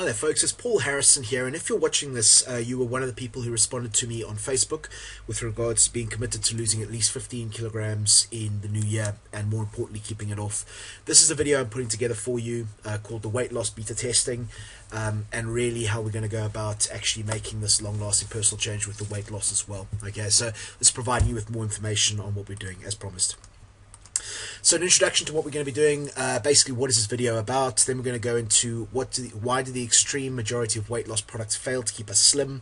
Hi there folks, it's Paul Harrison here, and if you're watching this, you were one of the people who responded to me on Facebook with regards to being committed to losing at least 15 kilograms in the new year, and more importantly keeping it off. This is a video I'm putting together for you called the weight loss beta testing, and really how we're going to go about actually making this long-lasting personal change with the weight loss as well. Okay, so this is providing you with more information on what we're doing as promised. So an introduction to what we're going to be doing, basically what is this video about, then we're going to go into why do the extreme majority of weight loss products fail to keep us slim,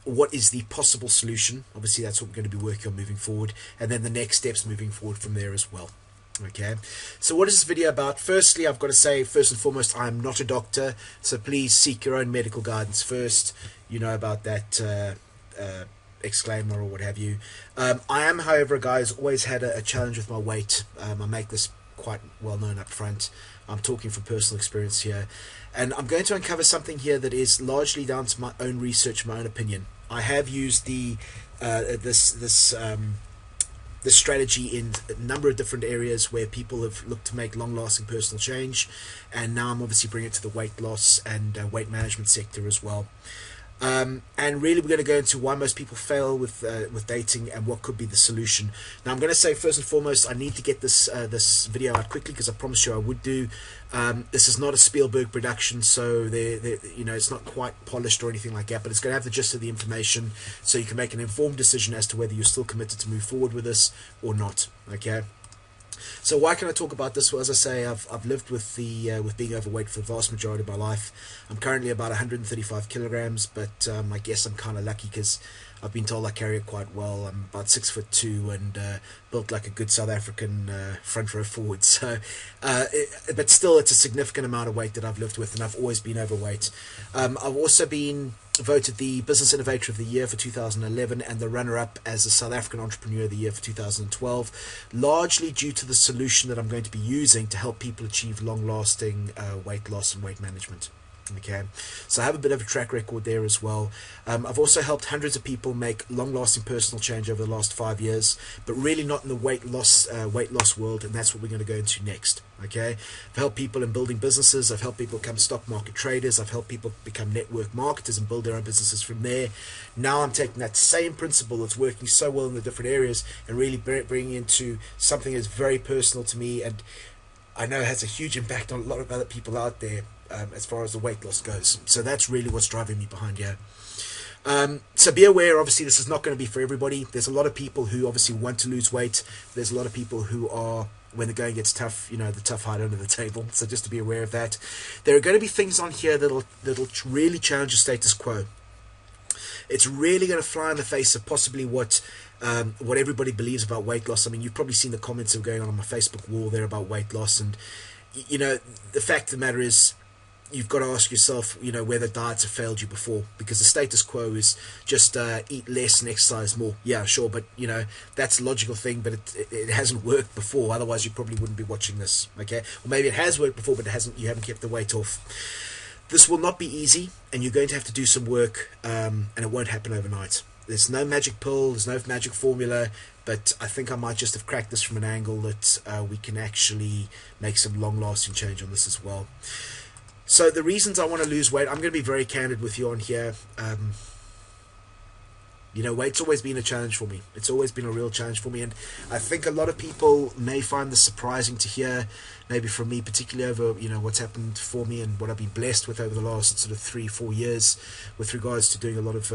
what is the possible solution, obviously that's what we're going to be working on moving forward, and then the next steps moving forward from there as well. Okay, so what is this video about? Firstly, I've got to say, first and foremost, I'm not a doctor, so please seek your own medical guidance first. You know about that exclaimer or what have you. I am, however, a guy who's always had a challenge with my weight. I make this quite well known up front. I'm talking from personal experience here, and I'm going to uncover something here that is largely down to my own research, my own opinion. I have used this strategy in a number of different areas where people have looked to make long-lasting personal change, and now I'm obviously bringing it to the weight loss and weight management sector as well. And really we're going to go into why most people fail with dating and what could be the solution. Now I'm going to say first and foremost, I need to get this video out quickly because I promised you I would do. This is not a Spielberg production, so you know, it's not quite polished or anything like that, but it's going to have the gist of the information so you can make an informed decision as to whether you're still committed to move forward with this or not. Okay. So why can I talk about this? Well, as I say, I've lived with being overweight for the vast majority of my life. I'm currently about 135 kilograms, but I guess I'm kind of lucky because I've been told I carry it quite well. I'm about 6'2" and built like a good South African front row forward. So, but still, it's a significant amount of weight that I've lived with, and I've always been overweight. I've also been voted the Business Innovator of the Year for 2011 and the runner-up as the South African Entrepreneur of the Year for 2012, largely due to the solution that I'm going to be using to help people achieve long-lasting weight loss and weight management. Okay, so I have a bit of a track record there as well. I've also helped hundreds of people make long-lasting personal change over the last 5 years, but really not in the weight loss world, and that's what we're going to go into next. Okay, I've helped people in building businesses. I've helped people become stock market traders. I've helped people become network marketers and build their own businesses from there. Now I'm taking that same principle that's working so well in the different areas and really bringing into something that's very personal to me, and I know has a huge impact on a lot of other people out there. As far as the weight loss goes. So that's really what's driving me behind here. So be aware, obviously this is not going to be for everybody. There's a lot of people who obviously want to lose weight. There's a lot of people who are, when the going gets tough, you know, the tough hide under the table. So just to be aware of that. There are going to be things on here that'll really challenge the status quo. It's really going to fly in the face of possibly what everybody believes about weight loss. I mean, you've probably seen the comments that are going on my Facebook wall there about weight loss, and you know, the fact of the matter is, you've got to ask yourself, you know, whether diets have failed you before, because the status quo is just eat less and exercise more. Yeah, sure, but you know, that's a logical thing, but it hasn't worked before. Otherwise, you probably wouldn't be watching this. Okay, or maybe it has worked before, but you haven't kept the weight off. This will not be easy, and you're going to have to do some work, and it won't happen overnight. There's no magic pill, there's no magic formula, but I think I might just have cracked this from an angle that we can actually make some long-lasting change on this as well. So the reasons I want to lose weight, I'm going to be very candid with you on here. You know, weight's always been a challenge for me. It's always been a real challenge for me, and I think a lot of people may find this surprising to hear, maybe from me, particularly over, you know, what's happened for me and what I've been blessed with over the last sort of 3-4 years with regards to doing a lot of,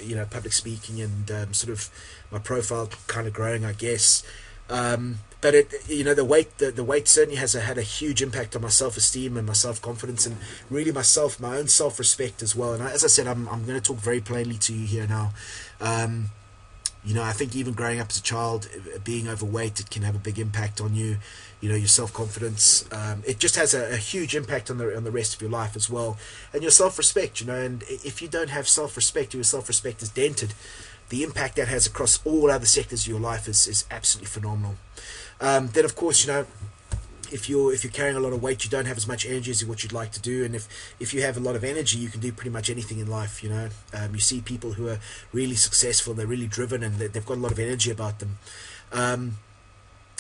you know, public speaking and sort of my profile kind of growing, I guess. But you know, the weight certainly has had a huge impact on my self-esteem and my self-confidence, and really my own self-respect as well. And as I said, I'm going to talk very plainly to you here now. You know, I think even growing up as a child, being overweight, it can have a big impact on you. You know, your self-confidence. It just has a huge impact on the rest of your life as well, and your self-respect. You know, and if you don't have self-respect, your self-respect is dented. The impact that has across all other sectors of your life is absolutely phenomenal. Then, of course, you know, if you're carrying a lot of weight, you don't have as much energy as what you'd like to do, and if you have a lot of energy, you can do pretty much anything in life. You know, you see people who are really successful, they're really driven, and they've got a lot of energy about them.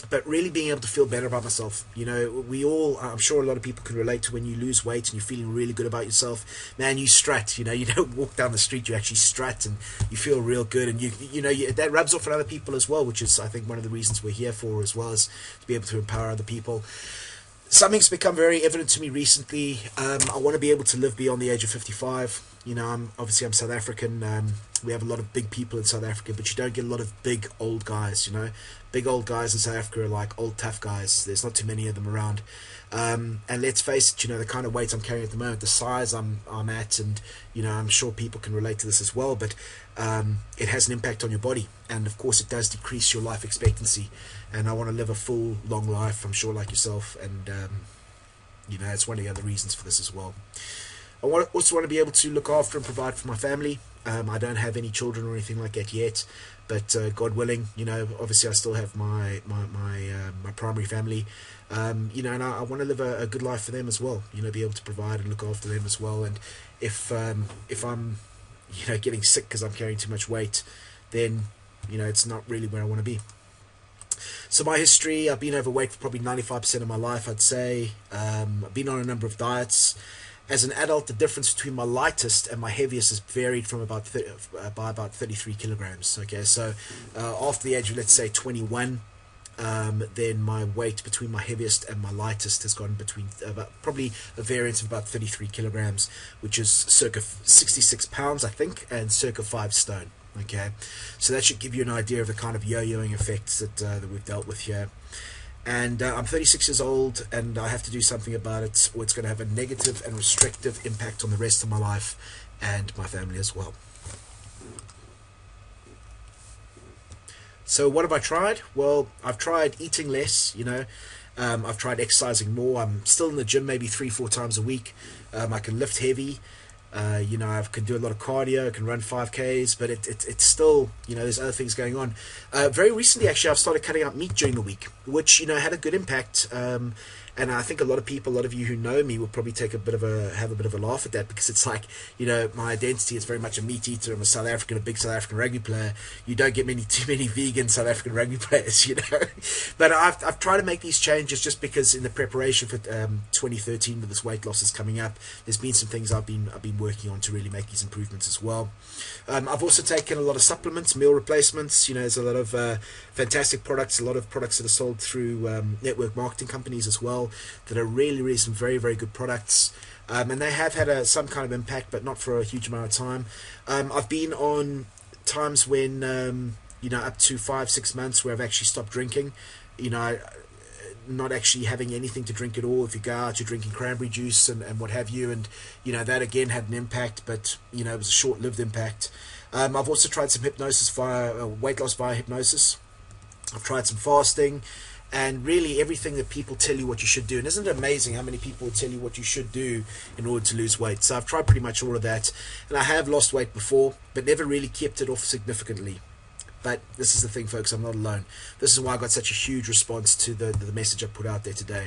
but really being able to feel better about myself. We all, I'm sure a lot of people can relate to when you lose weight and you're feeling really good about yourself. Man, you strut. You don't walk down the street, you actually strut, and you feel real good, and that rubs off on other people as well, which is, I think, one of the reasons we're here for, as well as to be able to empower other people. Something's become very evident to me recently. I want to be able to live beyond the age of 55. I'm South African. We have a lot of big people in South Africa, but you don't get a lot of big old guys. Big old guys in South Africa are like old tough guys. There's not too many of them around. And let's face it, the kind of weight I'm carrying at the moment, the size I'm at, and I'm sure people can relate to this as well, but it has an impact on your body, and of course it does decrease your life expectancy. And I want to live a full, long life, I'm sure, like yourself, and it's one of the other reasons for this as well. I also want to be able to look after and provide for my family. I don't have any children or anything like that yet, but God willing, obviously I still have my primary family, and I want to live a good life for them as well. Be able to provide and look after them as well. And if I'm getting sick because I'm carrying too much weight, then it's not really where I want to be. So my history, I've been overweight for probably 95% of my life, I'd say. I've been on a number of diets. As an adult, the difference between my lightest and my heaviest has varied from by about 33 kilograms. Okay, so after the age of, let's say, 21, then my weight between my heaviest and my lightest has gone between probably a variance of about 33 kilograms, which is circa 66 pounds, I think, and circa 5 stone. Okay, so that should give you an idea of the kind of yo-yoing effects that we've dealt with here. And I'm 36 years old, and I have to do something about it, or it's going to have a negative and restrictive impact on the rest of my life and my family as well. So what have I tried? Well, I've tried eating less, I've tried exercising more. I'm still in the gym maybe 3-4 times a week. I can lift heavy. I can do a lot of cardio, I can run 5K's, but it's still, there's other things going on. Very recently, actually, I've started cutting out meat during the week, which, had a good impact. And I think a lot of you who know me will probably have a bit of a laugh at that, because it's like, my identity is very much a meat eater. I'm a South African, a big South African rugby player. You don't get too many vegan South African rugby players, But I've tried to make these changes just because in the preparation for 2013, with this weight loss is coming up, there's been some things I've been working on to really make these improvements as well. I've also taken a lot of supplements, meal replacements. There's a lot of fantastic products, a lot of products that are sold through network marketing companies as well, that are really some very, very good products. And they have had some kind of impact, but not for a huge amount of time. I've been on times when, up to 5-6 months where I've actually stopped drinking, not actually having anything to drink at all. If you go out, you're drinking cranberry juice and what have you, and that again had an impact, but it was a short-lived impact. I've also tried some hypnosis via weight loss via hypnosis. I've tried some fasting, and really everything that people tell you what you should do. And isn't it amazing how many people will tell you what you should do in order to lose weight? So I've tried pretty much all of that, and I have lost weight before, but never really kept it off significantly. But this is the thing, folks, I'm not alone. This is why I got such a huge response to the message I put out there today.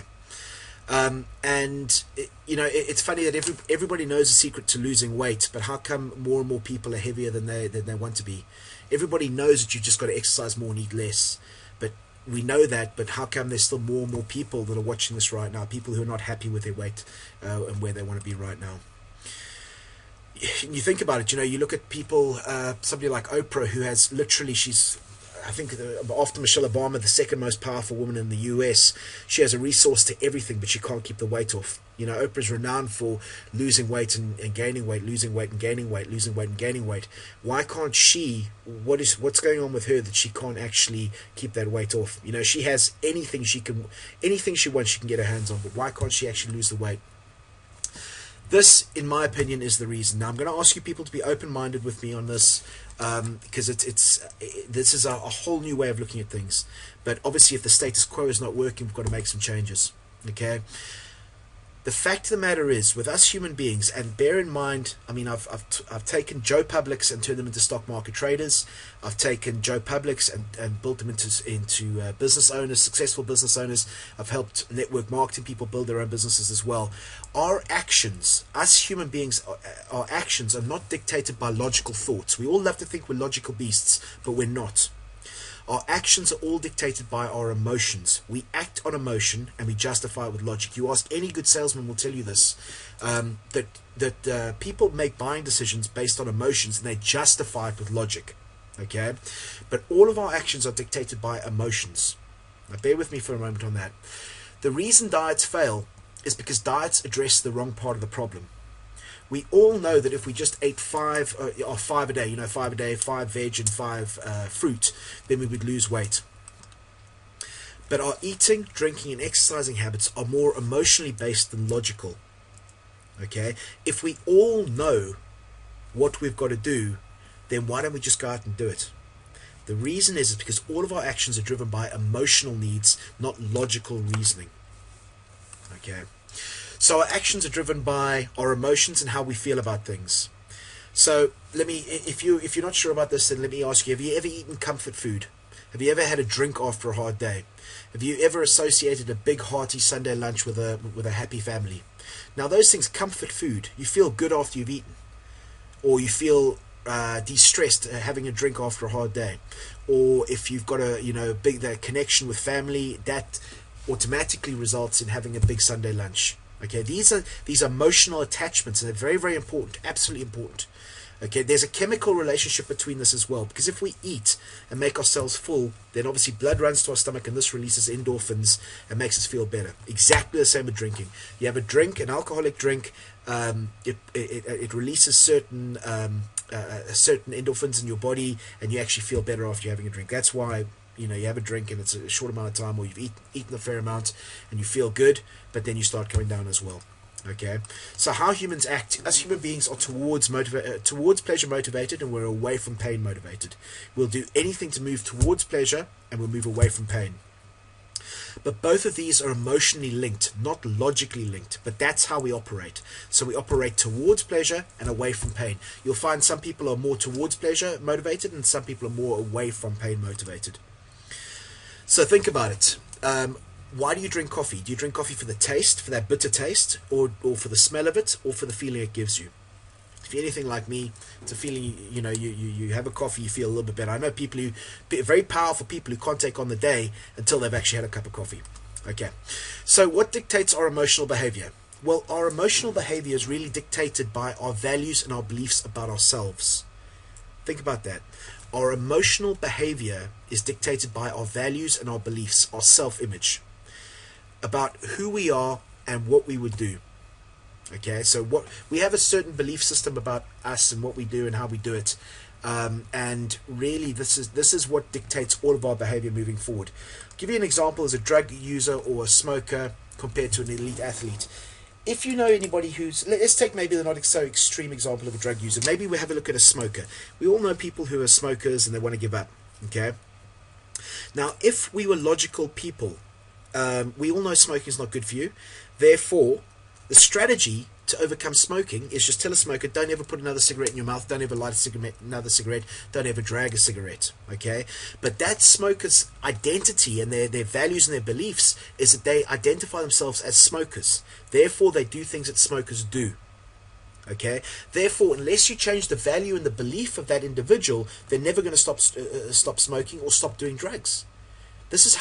It's funny that everybody knows the secret to losing weight, but how come more and more people are heavier than they want to be? Everybody knows that you've just got to exercise more and eat less. But we know that, but how come there's still more and more people that are watching this right now, people who are not happy with their weight and where they want to be right now? You think about it, you look at people, somebody like Oprah, who has literally, she's, I think, after Michelle Obama, the second most powerful woman in the US. She has a resource to everything, but she can't keep the weight off. Oprah's renowned for losing weight and gaining weight, losing weight and gaining weight, losing weight and gaining weight. Why can't she, what's going on with her that she can't actually keep that weight off? She has anything she wants, she can get her hands on, but why can't she actually lose the weight? This, in my opinion, is the reason. Now, I'm going to ask you people to be open-minded with me on this, because this is a whole new way of looking at things. But obviously, if the status quo is not working, we've got to make some changes. Okay? The fact of the matter is, with us human beings, and bear in mind, I've taken Joe Publics and turned them into stock market traders. I've taken Joe Publics and built them into business owners, successful business owners. I've helped network marketing people build their own businesses as well. Our actions, us human beings, our actions are not dictated by logical thoughts. We all love to think we're logical beasts, but we're not. Our actions are all dictated by our emotions. We act on emotion and we justify it with logic. You ask any good salesman will tell you this, that people make buying decisions based on emotions and they justify it with logic. Okay, but all of our actions are dictated by emotions. Now bear with me for a moment on that. The reason diets fail is because diets address the wrong part of the problem. We all know that if we just ate five a day, 5 a day, 5 veg and 5 fruit, then we would lose weight. But our eating, drinking and exercising habits are more emotionally based than logical. Okay, if we all know what we've got to do, then why don't we just go out and do it? The reason is because all of our actions are driven by emotional needs, not logical reasoning. Okay, so our actions are driven by our emotions and how we feel about things. So if you're not sure about this, then let me ask you: have you ever eaten comfort food? Have you ever had a drink after a hard day? Have you ever associated a big hearty Sunday lunch with a happy family? Now those things, comfort food, you feel good after you've eaten, or you feel de-stressed having a drink after a hard day, or if you've got a big connection with family, that automatically results in having a big Sunday lunch. Okay, these are emotional attachments, and they're very, very important, absolutely important. Okay, there's a chemical relationship between this as well, because if we eat and make ourselves full, then obviously blood runs to our stomach and this releases endorphins and makes us feel better. Exactly the same with drinking. You have a drink, an alcoholic drink, it releases certain endorphins in your body, and you actually feel better after you're having a drink. That's why you have a drink and it's a short amount of time, or you've eaten a fair amount and you feel good, but then you start coming down as well. Okay, so how humans act, us human beings are towards pleasure motivated, and we're away from pain motivated. We'll do anything to move towards pleasure, and we'll move away from pain. But both of these are emotionally linked, not logically linked, but that's how we operate. So we operate towards pleasure and away from pain. You'll find some people are more towards pleasure motivated and some people are more away from pain motivated. So think about it. Why do you drink coffee? Do you drink coffee for the taste, for that bitter taste, or for the smell of it, or for the feeling it gives you? If you're anything like me, it's a feeling, you have a coffee, you feel a little bit better. I know very powerful people who can't take on the day until they've actually had a cup of coffee. Okay, so what dictates our emotional behavior? Well, our emotional behavior is really dictated by our values and our beliefs about ourselves. Think about that. Our emotional behavior is dictated by our values and our beliefs, our self-image, about who we are and what we would do. Okay, so we have a certain belief system about us and what we do and how we do it, and really this is what dictates all of our behavior moving forward. I'll give you an example as a drug user or a smoker compared to an elite athlete. If you know anybody let's take maybe the not so extreme example of a drug user. Maybe we have a look at a smoker. We all know people who are smokers and they want to give up. Okay, now if we were logical people, we all know smoking is not good for you. Therefore, the strategy to overcome smoking is just tell a smoker, don't ever put another cigarette in your mouth, don't ever light another cigarette, don't ever drag a cigarette. Okay, but that smoker's identity and their values and their beliefs is that they identify themselves as smokers. Therefore, they do things that smokers do. Okay, therefore, unless you change the value and the belief of that individual, they're never going to stop smoking or stop doing drugs. This is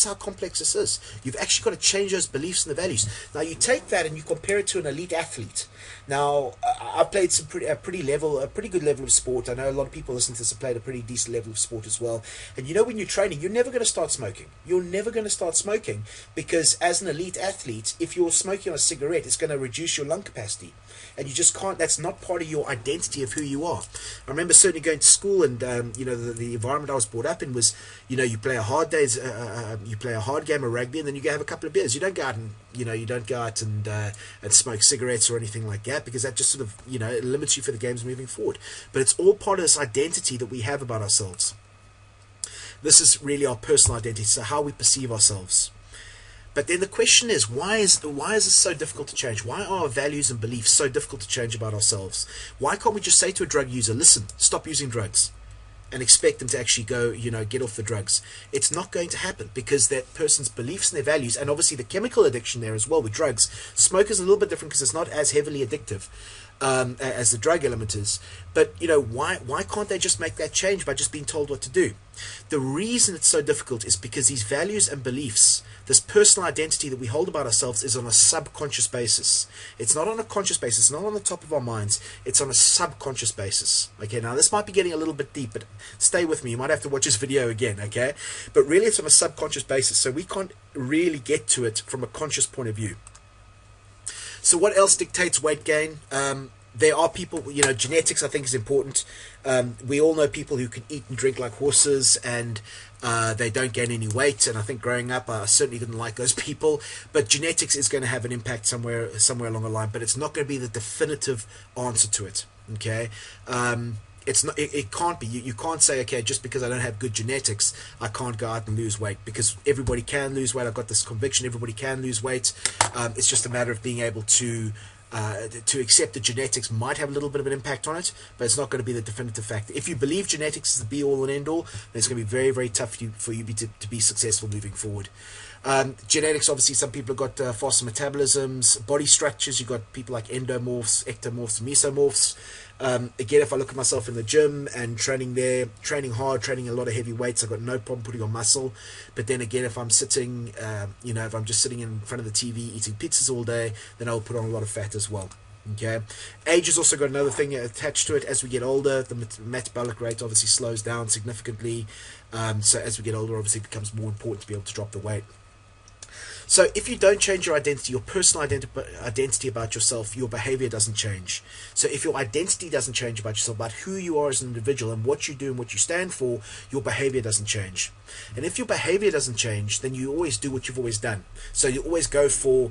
how complex this is. You've actually got to change those beliefs and the values. Now you take that and you compare it to an elite athlete. Now I've played a pretty good level of sport. I know a lot of people listening to this have played a pretty decent level of sport as well. And when you're training, you're never going to start smoking. You're never going to start smoking because as an elite athlete, if you're smoking on a cigarette, it's going to reduce your lung capacity. And you just can't, that's not part of your identity of who you are. I remember certainly going to school and, the environment I was brought up in was, you play a hard game of rugby and then you go have a couple of beers. You don't go out and, and smoke cigarettes or anything like that because that just sort of, it limits you for the games moving forward. But it's all part of this identity that we have about ourselves. This is really our personal identity, so how we perceive ourselves. But then the question is, why is this so difficult to change? Why are our values and beliefs so difficult to change about ourselves? Why can't we just say to a drug user, listen, stop using drugs, and expect them to actually go, get off the drugs? It's not going to happen because that person's beliefs and their values, and obviously the chemical addiction there as well with drugs. Smoke is a little bit different because it's not as heavily addictive. as the drug element is. But why can't they just make that change by just being told what to do? The reason it's so difficult is because these values and beliefs, this personal identity that we hold about ourselves, is on a subconscious basis. It's not on a conscious basis, not on the top of our minds. It's on a subconscious basis. Okay, now this might be getting a little bit deep, but stay with me. You might have to watch this video again, okay? But really it's on a subconscious basis, so we can't really get to it from a conscious point of view. So what else dictates weight gain? There are people, genetics I think is important. We all know people who can eat and drink like horses and they don't gain any weight. And I think growing up, I certainly didn't like those people. But genetics is going to have an impact somewhere along the line. But it's not going to be the definitive answer to it. Okay. It's not. It can't be. You can't say, okay, just because I don't have good genetics, I can't go out and lose weight, because everybody can lose weight. I've got this conviction: everybody can lose weight. It's just a matter of being able to accept that genetics might have a little bit of an impact on it, but it's not going to be the definitive factor. If you believe genetics is the be-all and end-all, then it's going to be very, very tough for you to be successful moving forward. Genetics, obviously, some people have got faster metabolisms, body structures. You've got people like endomorphs, ectomorphs, mesomorphs. Again, if I look at myself in the gym and training hard, training a lot of heavy weights, I've got no problem putting on muscle. But then again, if I'm sitting, if I'm just sitting in front of the TV eating pizzas all day, then I'll put on a lot of fat as well. Okay, age has also got another thing attached to it. As we get older, the metabolic rate obviously slows down significantly. So as we get older, obviously it becomes more important to be able to drop the weight. So if you don't change your identity, your personal identity about yourself, your behavior doesn't change. So if your identity doesn't change about yourself, about who you are as an individual and what you do and what you stand for, your behavior doesn't change. And if your behavior doesn't change, then you always do what you've always done. So you always go for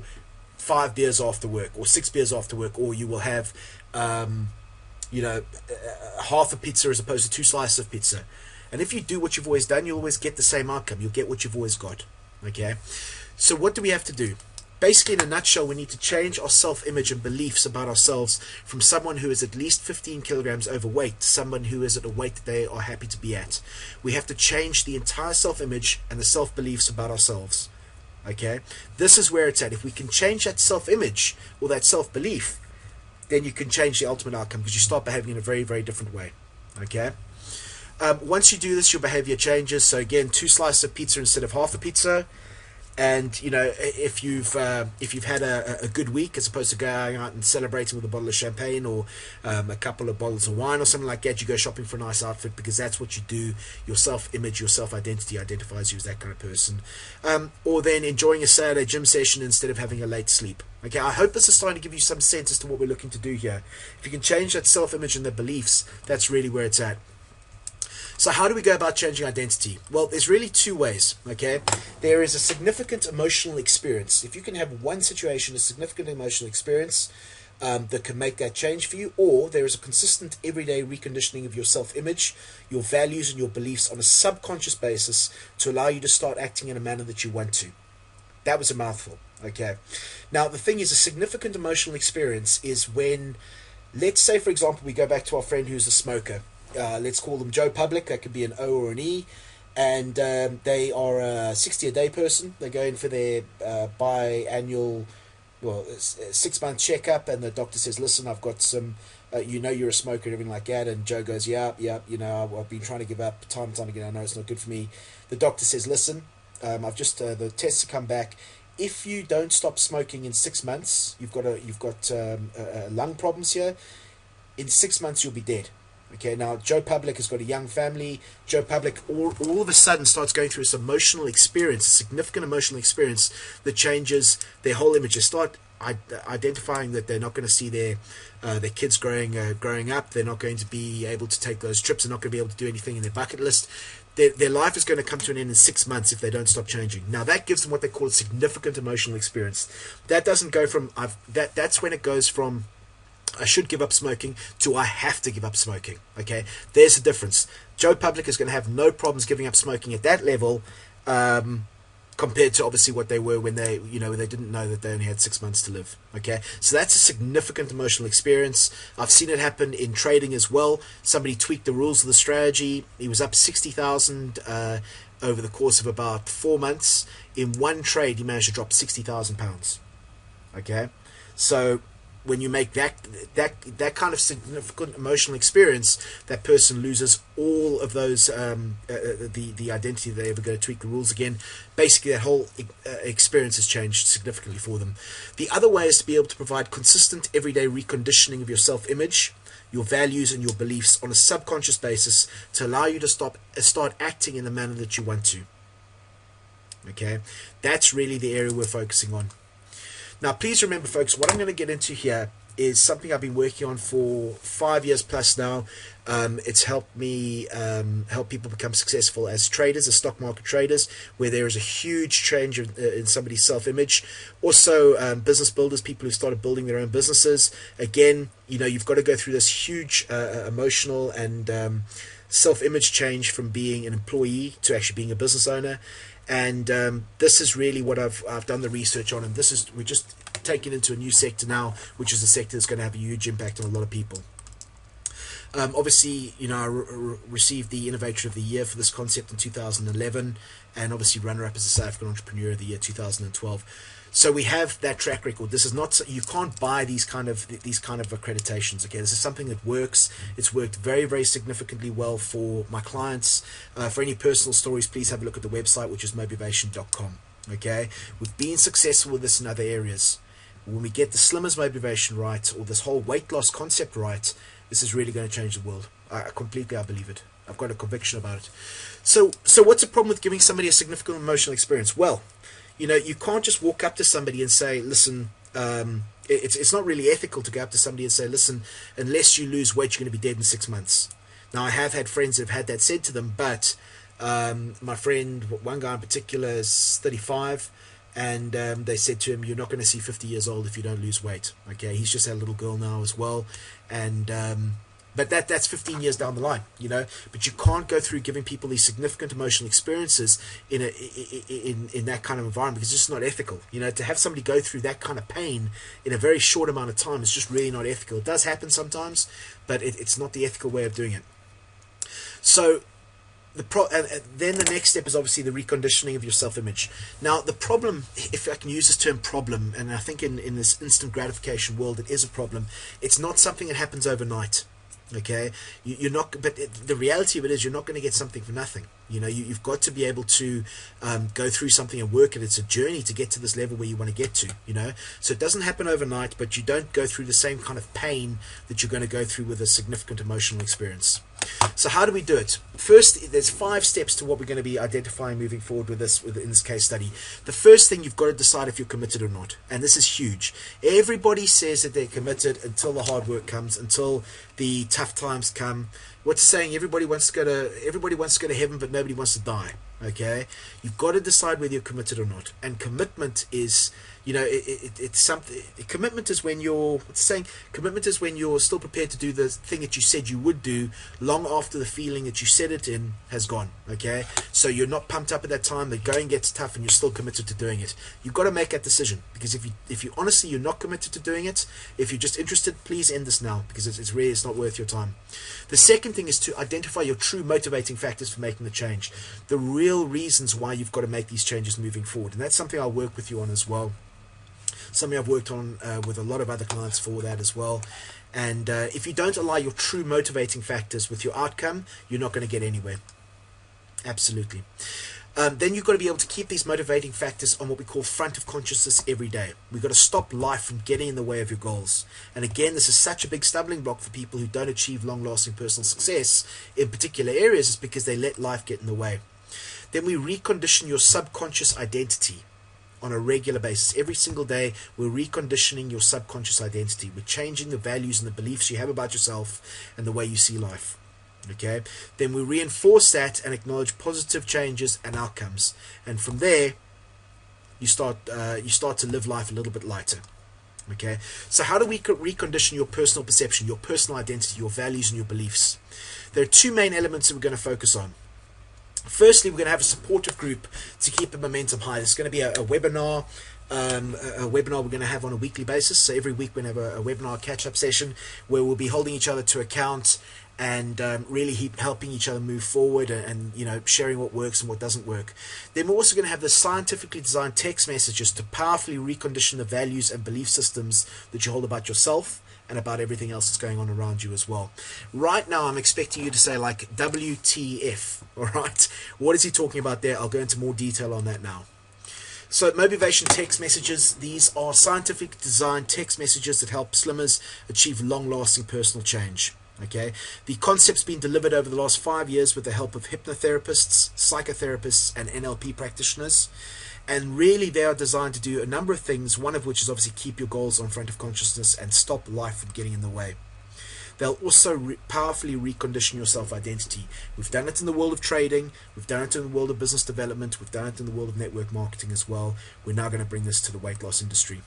5 beers after work or 6 beers after work, or you will have, half a pizza as opposed to 2 slices of pizza. And if you do what you've always done, you'll always get the same outcome. You'll get what you've always got. Okay? So what do we have to do? Basically, in a nutshell, we need to change our self-image and beliefs about ourselves from someone who is at least 15 kilograms overweight to someone who is at a weight that they are happy to be at. We have to change the entire self-image and the self-beliefs about ourselves. Okay? This is where it's at. If we can change that self-image or that self-belief, then you can change the ultimate outcome, because you start behaving in a very, very different way. Okay? Once you do this, your behavior changes. So again, 2 slices of pizza instead of half a pizza. And if you've had a good week, as opposed to going out and celebrating with a bottle of champagne or a couple of bottles of wine or something like that, you go shopping for a nice outfit, because that's what you do. Your self-image, your self-identity identifies you as that kind of person. Or then enjoying a Saturday gym session instead of having a late sleep. Okay, I hope this is starting to give you some sense as to what we're looking to do here. If you can change that self-image and the beliefs, that's really where it's at. So how do we go about changing identity? Well, there's really 2 ways, okay? There is a significant emotional experience. If you can have one situation, a significant emotional experience that can make that change for you, or there is a consistent everyday reconditioning of your self-image, your values and your beliefs on a subconscious basis to allow you to start acting in a manner that you want to. That was a mouthful, okay? Now, the thing is, a significant emotional experience is when, let's say, for example, we go back to our friend who's a smoker. Let's call them Joe Public. That could be an O or an E. And they are a 60-a-day person. They go in for their biannual, 6-month checkup. And the doctor says, listen, I've got some, you're a smoker and everything like that. And Joe goes, yeah, I've been trying to give up time and time again. I know it's not good for me. The doctor says, listen, I've just, the tests have come back. If you don't stop smoking in 6 months, you've got lung problems here. In 6 months, you'll be dead. Okay, now Joe Public has got a young family. Joe Public all of a sudden starts going through this emotional experience, a significant emotional experience that changes their whole image. They start identifying that they're not going to see their kids growing up. They're not going to be able to take those trips. They're not going to be able to do anything in their bucket list. Their life is going to come to an end in 6 months if they don't stop changing. Now that gives them what they call a significant emotional experience. That doesn't go from that's when it goes from I should give up smoking to I have to give up smoking. Okay, there's a difference. Joe Public is going to have no problems giving up smoking at that level, compared to obviously what they were when they didn't know that they only had 6 months to live. Okay, so that's a significant emotional experience. I've seen it happen in trading as well. Somebody tweaked the rules of the strategy. He was up 60,000 over the course of about 4 months. In one trade, he managed to drop £60,000. Okay, so when you make that kind of significant emotional experience, that person loses all of those the identity they ever go to tweak the rules again. Basically, that whole experience has changed significantly for them. The other way is to be able to provide consistent everyday reconditioning of your self-image, your values and your beliefs on a subconscious basis to allow you to start acting in the manner that you want to. Okay, that's really the area we're focusing on. Now, please remember, folks, what I'm going to get into here is something I've been working on for 5 years plus now. It's helped me help people become successful as traders, as stock market traders, where there is a huge change in somebody's self-image. Also, business builders, people who started building their own businesses. Again, you've got to go through this huge emotional and self-image change from being an employee to actually being a business owner. And this is really what I've done the research on, and we're just taking into a new sector now, which is a sector that's going to have a huge impact on a lot of people. Obviously, I received the Innovator of the Year for this concept in 2011, and obviously runner-up as a South African Entrepreneur of the Year 2012. So we have that track record. This is not, you can't buy these kind of accreditations. Okay, this is something that works. It's worked very, very significantly well for my clients. For any personal stories, please have a look at the website, which is motivation.com. Okay, we've been successful with this in other areas. When we get the Slimmers motivation right, or this whole weight loss concept right, this is really going to change the world. I believe it. I've got a conviction about it. So what's the problem with giving somebody a significant emotional experience? Well, you can't just walk up to somebody and say, listen, it's not really ethical to go up to somebody and say, listen, unless you lose weight, you're going to be dead in 6 months. Now, I have had friends that have had that said to them, but my friend, one guy in particular, is 35, and they said to him, you're not going to see 50 years old if you don't lose weight. Okay, he's just had a little girl now as well, and but that's 15 years down the line, But you can't go through giving people these significant emotional experiences in that kind of environment, because it's just not ethical. To have somebody go through that kind of pain in a very short amount of time is just really not ethical. It does happen sometimes, but it's not the ethical way of doing it. So then the next step is obviously the reconditioning of your self-image. Now, the problem, if I can use this term problem, and I think in this instant gratification world it is a problem, it's not something that happens overnight. Okay, you're not, but the reality of it is you're not going to get something for nothing. You've got to be able to go through something and work it. It's a journey to get to this level where you want to get to. So it doesn't happen overnight, but you don't go through the same kind of pain that you're going to go through with a significant emotional experience. So how do we do it? First, there's 5 steps to what we're going to be identifying moving forward in this case study. The first thing, you've got to decide if you're committed or not, and this is huge. Everybody says that they're committed until the hard work comes, until the tough times come. What's the saying? Everybody wants to go to heaven, but nobody wants to die. Okay, you've got to decide whether you're committed or not, and commitment is, it's something. Commitment is when you're, what's the saying? Commitment is when you're still prepared to do the thing that you said you would do long after the feeling that you said it in has gone. Okay, so you're not pumped up at that time. The going gets tough, and you're still committed to doing it. You've got to make that decision, because if you honestly you're not committed to doing it, if you're just interested, please end this now, because it's not worth your time. The second thing is to identify your true motivating factors for making the change, the real reasons why you've got to make these changes moving forward, and that's something I'll work with you on as well. Something I've worked on with a lot of other clients for that as well. And if you don't align your true motivating factors with your outcome, you're not going to get anywhere. Absolutely. Then you've got to be able to keep these motivating factors on what we call front of consciousness every day. We've got to stop life from getting in the way of your goals. And again, this is such a big stumbling block for people who don't achieve long-lasting personal success in particular areas, is because they let life get in the way. Then we recondition your subconscious identity on a regular basis. Every single day, we're reconditioning your subconscious identity. We're changing the values and the beliefs you have about yourself and the way you see life. Okay, then we reinforce that and acknowledge positive changes and outcomes, and from there you start to live life a little bit lighter. Okay, so how do we recondition your personal perception, your personal identity, your values and your beliefs? There are 2 main elements that we're going to focus on. Firstly, we're going to have a supportive group to keep the momentum high. There's going to be a webinar a webinar we're going to have on a weekly basis. So every week we're going to have a webinar catch-up session where we'll be holding each other to account and really helping each other move forward, and sharing what works and what doesn't work. Then we're also going to have the scientifically designed text messages to powerfully recondition the values and belief systems that you hold about yourself and about everything else that's going on around you as well. Right now I'm expecting you to say like WTF. All right, what is he talking about there? I'll go into more detail on that now. So motivation text messages, these are scientifically designed text messages that help slimmers achieve long-lasting personal change. Okay, the concept's been delivered over the last 5 years with the help of hypnotherapists, psychotherapists, and NLP practitioners. And really they are designed to do a number of things, one of which is obviously keep your goals on front of consciousness and stop life from getting in the way. They'll also powerfully recondition your self-identity. We've done it in the world of trading, we've done it in the world of business development, we've done it in the world of network marketing as well. We're now going to bring this to the weight loss industry.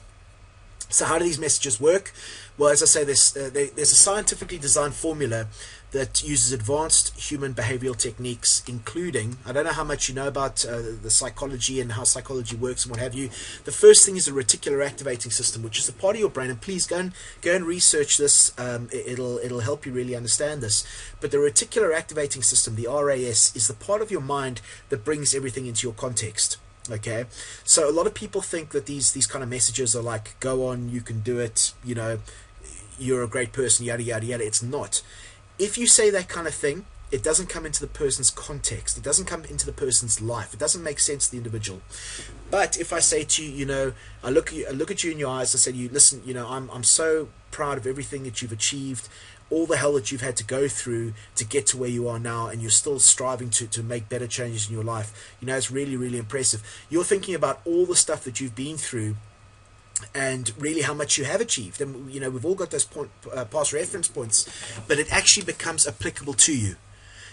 So how do these messages work? Well, as I say, there's a scientifically designed formula that uses advanced human behavioral techniques, including, I don't know how much you know about the psychology and how psychology works and what have you. The first thing is a reticular activating system, which is a part of your brain, and please go and research this. It'll help you really understand this. But the reticular activating system, the RAS, is the part of your mind that brings everything into your context. Okay, so a lot of people think that these kind of messages are like, go on, you can do it, you're a great person, yada yada yada. It's not. If you say that kind of thing, it doesn't come into the person's context, it doesn't come into the person's life, it doesn't make sense to the individual. But if I say to you, I look at you in your eyes, I say to you, listen, I'm so proud of everything that you've achieved, all the hell that you've had to go through to get to where you are now, and you're still striving to make better changes in your life. It's really, really impressive. You're thinking about all the stuff that you've been through and really how much you have achieved. And, we've all got those past reference points, but it actually becomes applicable to you.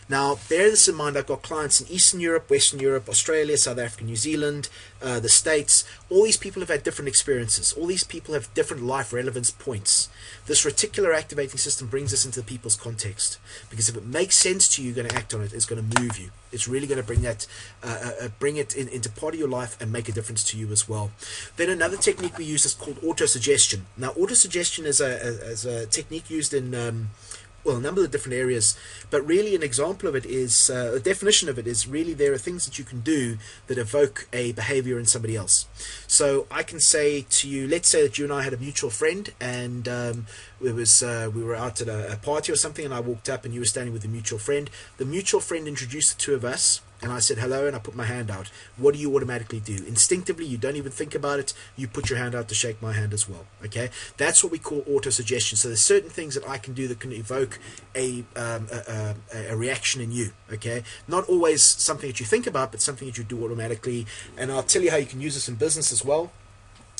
Now, bear this in mind, I've got clients in Eastern Europe, Western Europe, Australia, South Africa, New Zealand, the States. All these people have had different experiences. All these people have different life relevance points. This reticular activating system brings us into the people's context, because if it makes sense to you, you're going to act on it. It's going to move you. It's really going to bring that, bring it into part of your life and make a difference to you as well. Then another technique we use is called autosuggestion. Now, autosuggestion is a technique used in a number of different areas, but really an example of it is, a definition of it is really there are things that you can do that evoke a behavior in somebody else. So I can say to you, let's say that you and I had a mutual friend, and we were out at a party or something, and I walked up and you were standing with a mutual friend. The mutual friend introduced the two of us, and I said hello, and I put my hand out. What do you automatically do? Instinctively, you don't even think about it, you put your hand out to shake my hand as well. Okay, that's what we call auto-suggestion. So there's certain things that I can do that can evoke a reaction in you. Okay, not always something that you think about, but something that you do automatically. And I'll tell you how you can use this in business as well.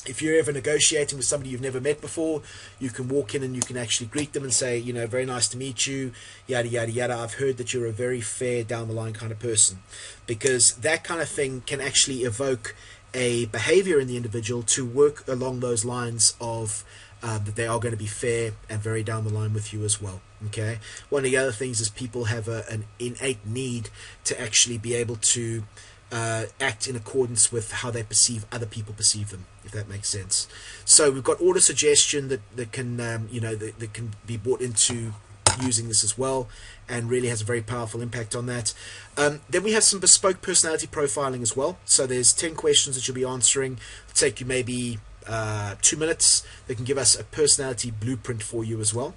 If you're ever negotiating with somebody you've never met before, you can walk in and you can actually greet them and say, very nice to meet you, yada, yada, yada. I've heard that you're a very fair, down the line kind of person. Because that kind of thing can actually evoke a behavior in the individual to work along those lines of that they are going to be fair and very down the line with you as well. Okay. One of the other things is people have an innate need to actually be able to act in accordance with how they perceive other people perceive them, if that makes sense. So we've got auto suggestion that can that can be brought into using this as well, and really has a very powerful impact on that. Then we have some bespoke personality profiling as well. So there's 10 questions that you'll be answering. It'll take you maybe 2 minutes. They can give us a personality blueprint for you as well.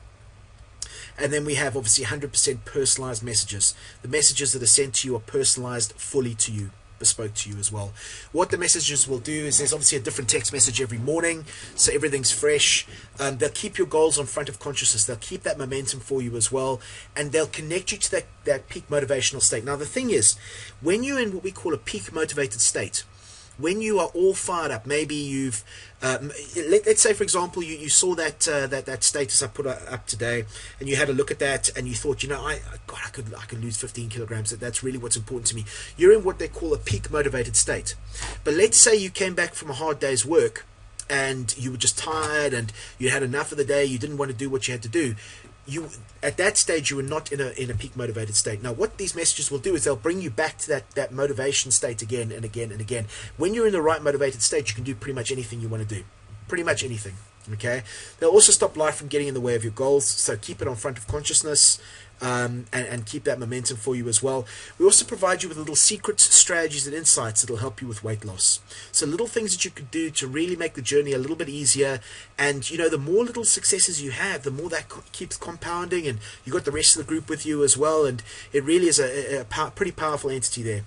And then we have obviously 100% personalized messages. The messages that are sent to you are personalized fully to you, bespoke to you as well. What the messages will do is there's obviously a different text message every morning, so everything's fresh. They'll keep your goals on front of consciousness. They'll keep that momentum for you as well, and they'll connect you to that peak motivational state. Now the thing is, when you're in what we call a peak motivated state, when you are all fired up, maybe you've let's say for example you saw that status I put up today, and you had a look at that and you thought, I could lose 15 kilograms. That's really what's important to me. You're in what they call a peak motivated state. But let's say you came back from a hard day's work and you were just tired and you had enough of the day, you didn't want to do what you had to do. you at that stage you were not in a peak motivated state. Now what these messages will do is they'll bring you back to that motivation state again and again and again. When you're in the right motivated state, you can do pretty much anything you want to do, pretty much anything. Okay, they'll also stop life from getting in the way of your goals, so keep it on front of consciousness. And keep that momentum for you as well. We also provide you with little secret strategies and insights that will help you with weight loss. So little things that you could do to really make the journey a little bit easier. And you know, the more little successes you have, the more that keeps compounding, and you got the rest of the group with you as well. And it really is a pretty powerful entity there.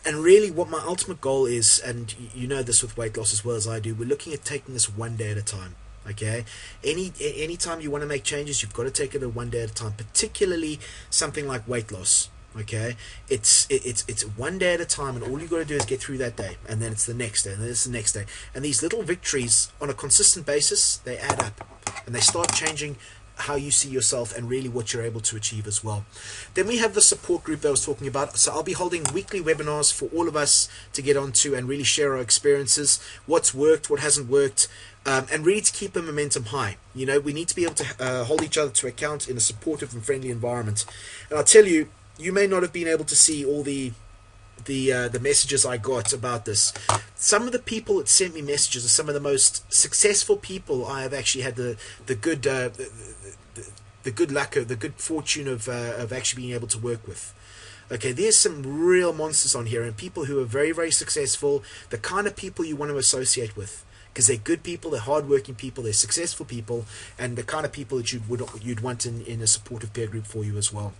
And really what my ultimate goal is, and you know this with weight loss as well as I do, we're looking at taking this one day at a time. Okay, any time you want to make changes, you've got to take it one day at a time, particularly something like weight loss. Okay, it's one day at a time, and all you got to do is get through that day, and then it's the next day, and then it's the next day, and these little victories on a consistent basis, they add up, and they start changing how you see yourself and really what you're able to achieve as well. Then we have the support group that I was talking about. So I'll be holding weekly webinars for all of us to get onto and really share our experiences, what's worked, what hasn't worked, and really to keep the momentum high. You know, we need to be able to hold each other to account in a supportive and friendly environment. And I'll tell you, you may not have been able to see all the messages I got about this. Some of the people that sent me messages are some of the most successful people I have actually had the good luck, the good fortune of actually being able to work with. Okay, there's some real monsters on here, and people who are very, very successful, the kind of people you want to associate with, because they're good people, they're hardworking people, they're successful people, and the kind of people that you'd want in a supportive peer group for you as well.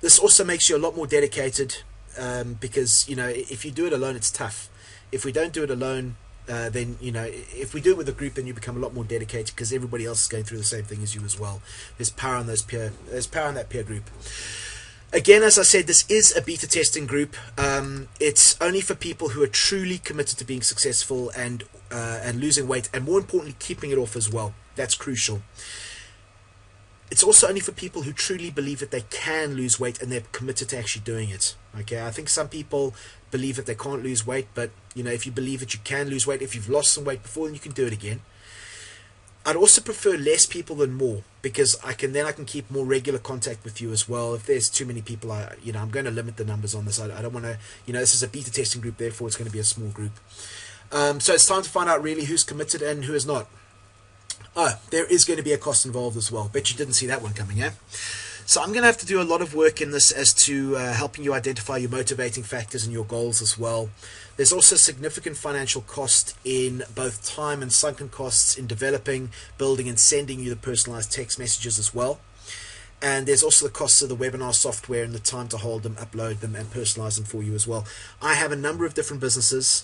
This also makes you a lot more dedicated, because you know, if you do it alone, it's tough. If we don't do it alone, then you know, if we do it with a group, then you become a lot more dedicated because everybody else is going through the same thing as you as well. There's power in there's power in that peer group. Again, as I said, this is a beta testing group. It's only for people who are truly committed to being successful and losing weight, and more importantly, keeping it off as well. That's crucial. It's also only for people who truly believe that they can lose weight and they're committed to actually doing it. Okay, I think some people believe that they can't lose weight, but you know, if you believe that you can lose weight, if you've lost some weight before, then you can do it again. I'd also prefer less people than more, because I can keep more regular contact with you as well. If there's too many people, I'm going to limit the numbers on this. I don't want to, this is a beta testing group, therefore it's going to be a small group. So it's time to find out really who's committed and who is not. Oh, there is going to be a cost involved as well. Bet you didn't see that one coming, eh? So I'm going to have to do a lot of work in this as to helping you identify your motivating factors and your goals as well. There's also significant financial cost in both time and sunken costs in developing, building, and sending you the personalized text messages as well. And there's also the costs of the webinar software and the time to hold them, upload them, and personalize them for you as well. I have a number of different businesses.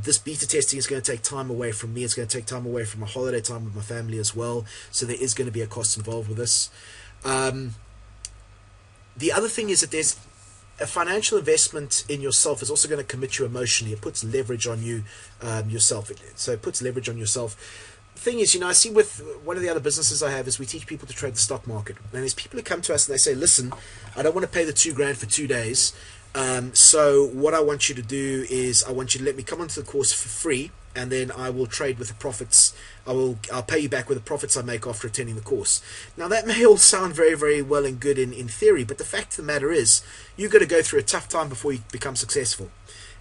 This beta testing is going to take time away from me. It's going to take time away from my holiday time with my family as well. So there is going to be a cost involved with this. The other thing is that there's a financial investment in yourself is also going to commit you emotionally. It puts leverage on you yourself. So it puts leverage on yourself. The thing is, I see with one of the other businesses I have is we teach people to trade the stock market. And there's people who come to us and they say, listen, I don't want to pay the $2,000 for 2 days. So what I want you to do is I want you to let me come onto the course for free, and then I will trade with the profits. I'll pay you back with the profits I make after attending the course. Now that may all sound very, very well and good in theory, but the fact of the matter is you've got to go through a tough time before you become successful.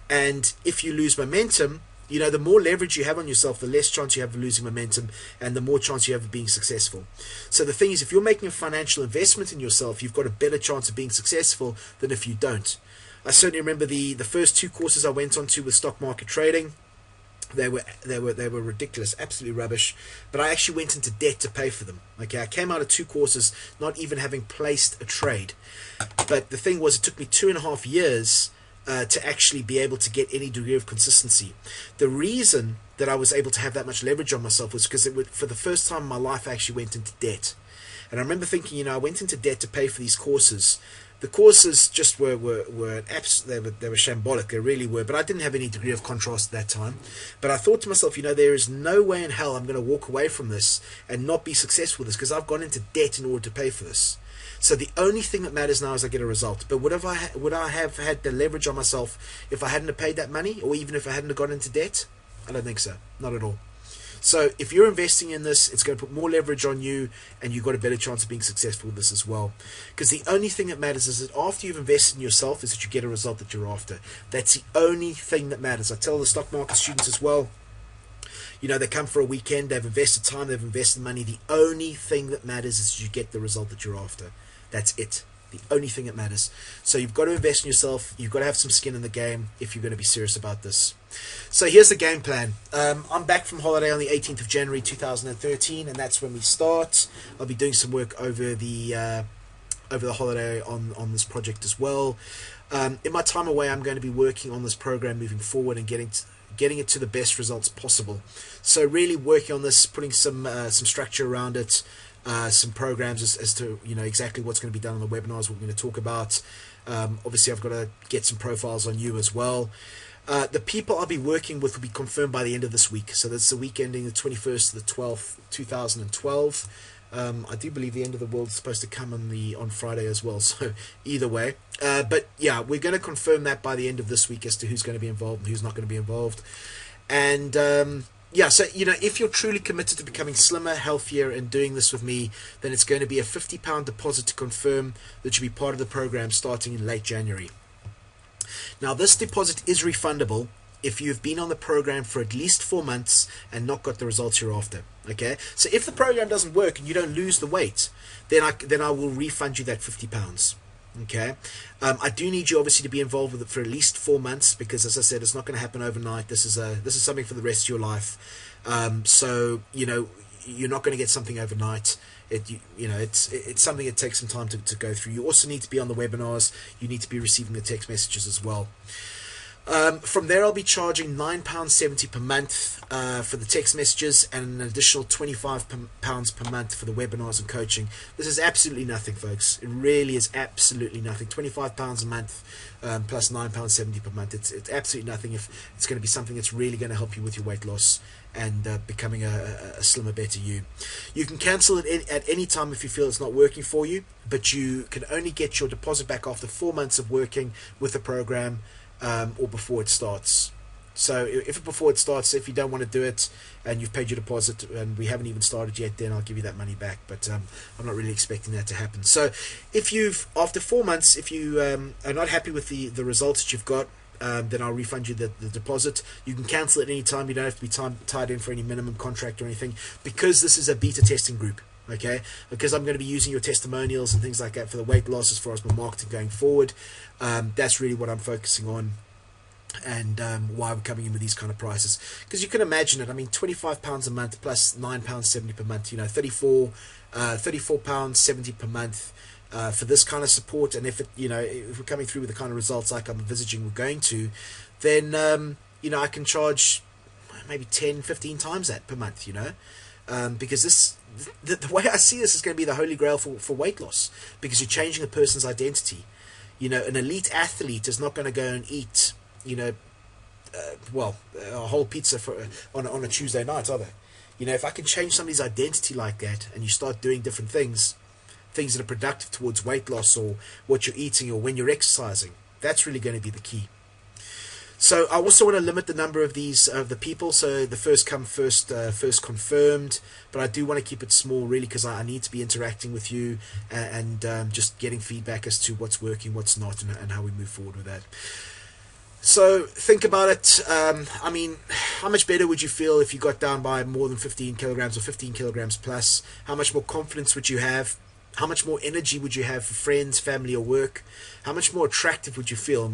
And if you lose momentum, the more leverage you have on yourself, the less chance you have of losing momentum, and the more chance you have of being successful. So the thing is, if you're making a financial investment in yourself, you've got a better chance of being successful than if you don't. I certainly remember the first 2 courses I went on to with stock market trading. They were ridiculous, absolutely rubbish. But I actually went into debt to pay for them. Okay, I came out of 2 courses not even having placed a trade. But the thing was, it took me 2.5 years to actually be able to get any degree of consistency. The reason that I was able to have that much leverage on myself was because for the first time in my life I actually went into debt. And I remember thinking, I went into debt to pay for these courses. The courses just were shambolic, they really were, but I didn't have any degree of contrast at that time. But I thought to myself, there is no way in hell I'm going to walk away from this and not be successful with this, because I've gone into debt in order to pay for this. So the only thing that matters now is I get a result. But would I have had the leverage on myself if I hadn't have paid that money, or even if I hadn't have gone into debt? I don't think so, not at all. So if you're investing in this, it's going to put more leverage on you, and you've got a better chance of being successful with this as well. Because the only thing that matters is that after you've invested in yourself is that you get a result that you're after. That's the only thing that matters. I tell the stock market students as well, you know, they come for a weekend, they've invested time, they've invested money. The only thing that matters is you get the result that you're after. That's it. The only thing that matters. So you've got to invest in yourself. You've got to have some skin in the game if you're going to be serious about this. So here's the game plan. I'm back from holiday on the 18th of January 2013, and that's when we start. I'll be doing some work over the holiday on this project as well. In my time away, I'm going to be working on this program moving forward and getting it to the best results possible. So really working on this, putting some structure around it, some programs as to, you know, exactly what's going to be done on the webinars we're going to talk about. Obviously, I've got to get some profiles on you as well. The people I'll be working with will be confirmed by the end of this week. So that's the week ending the 21st to the 12th, 2012. I do believe the end of the world is supposed to come on Friday as well. So either way, but yeah, we're going to confirm that by the end of this week as to who's going to be involved and who's not going to be involved. And yeah, so you know, if you're truly committed to becoming slimmer, healthier, and doing this with me, then it's going to be a £50 deposit to confirm that you'll be part of the program starting in late January. Now, this deposit is refundable if you've been on the program for at least 4 months and not got the results you're after. Okay, so if the program doesn't work and you don't lose the weight, then I will refund you that £50. Okay, I do need you obviously to be involved with it for at least 4 months, because as I said, it's not going to happen overnight. This is something for the rest of your life. So you know, you're not going to get something overnight. It's something that takes some time to go through. You also need to be on the webinars. You need to be receiving the text messages as well. From there, I'll be charging £9.70 per month for the text messages, and an additional £25 per month for the webinars and coaching. This is absolutely nothing, folks. It really is absolutely nothing. £25 a month plus £9.70 per month. It's absolutely nothing if it's going to be something that's really going to help you with your weight loss and becoming a slimmer, better you. You can cancel it at any time if you feel it's not working for you, but you can only get your deposit back after 4 months of working with the program, or before it starts. So if before it starts, if you don't want to do it and you've paid your deposit and we haven't even started yet, then I'll give you that money back, but I'm not really expecting that to happen. So if after 4 months, if you are not happy with the results that you've got, then I'll refund you the deposit. You can cancel at any time. You don't have to be tied in for any minimum contract or anything, because this is a beta testing group. Okay, because I'm going to be using your testimonials and things like that for the weight loss as far as my marketing going forward. That's really what I'm focusing on, and why we're coming in with these kind of prices. Because you can imagine it. I mean, £25 a month plus £9.70 per month. You know, £34.70 per month for this kind of support. And if we're coming through with the kind of results like I'm envisaging we're going to, then I can charge maybe 10-15 times that per month. Because the way I see this is going to be the holy grail for weight loss, because you're changing a person's identity. An elite athlete is not going to go and eat, a whole pizza on a Tuesday night, are they? If I can change somebody's identity like that, and you start doing different things that are productive towards weight loss, or what you're eating, or when you're exercising, that's really going to be the key. So I also want to limit the number of the people, so the first come first confirmed, but I do want to keep it small, really, because I need to be interacting with you and just getting feedback as to what's working, what's not, and how we move forward with that. So think about it. I mean, how much better would you feel if you got down by more than 15 kilograms or 15 kilograms plus? How much more confidence would you have? How much more energy would you have for friends, family, or work? How much more attractive would you feel?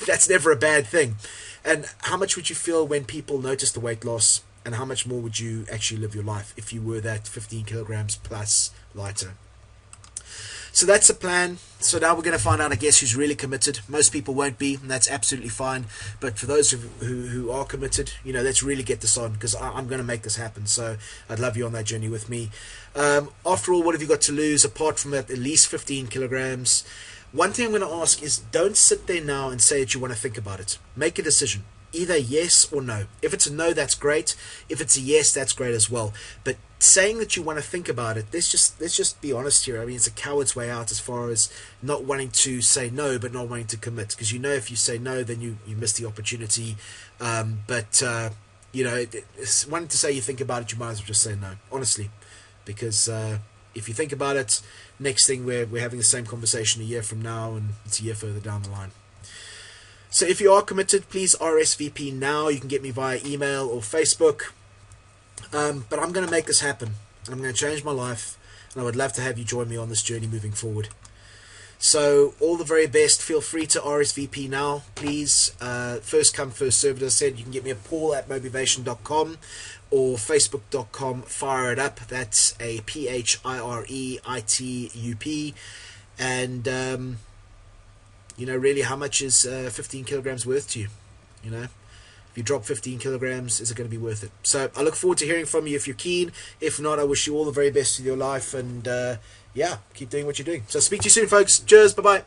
That's never a bad thing. And how much would you feel when people notice the weight loss? And how much more would you actually live your life if you were that 15 kilograms plus lighter? So that's the plan. So now we're going to find out, I guess, who's really committed. Most people won't be, and that's absolutely fine. But for those who are committed, let's really get this on, because I'm going to make this happen. So I'd love you on that journey with me. After all, what have you got to lose apart from that at least 15 kilograms? One thing I'm going to ask is, don't sit there now and say that you want to think about it. Make a decision. Either yes or no. If it's a no, that's great. If it's a yes, that's great as well. But saying that you want to think about it, let's just be honest here. I mean, it's a coward's way out as far as not wanting to say no, but not wanting to commit. Because if you say no, then you miss the opportunity. But you know, it's one to say you think about it, you might as well just say no, honestly, because if you think about it, next thing we're having the same conversation a year from now, and it's a year further down the line. So if you are committed, please RSVP now. You can get me via email or Facebook. But I'm going to make this happen. I'm going to change my life, and I would love to have you join me on this journey moving forward. So all the very best. Feel free to RSVP now, please. First come, first served. As I said, you can get me at paul@motivation.com or facebook.com. Fire it up. That's a PHIREITUP. And you know, really, how much is 15 kilograms worth to you? You know, if you drop 15 kilograms, is it going to be worth it? So I look forward to hearing from you if you're keen. If not, I wish you all the very best with your life, and yeah, keep doing what you're doing. So speak to you soon, folks. Cheers. Bye-bye.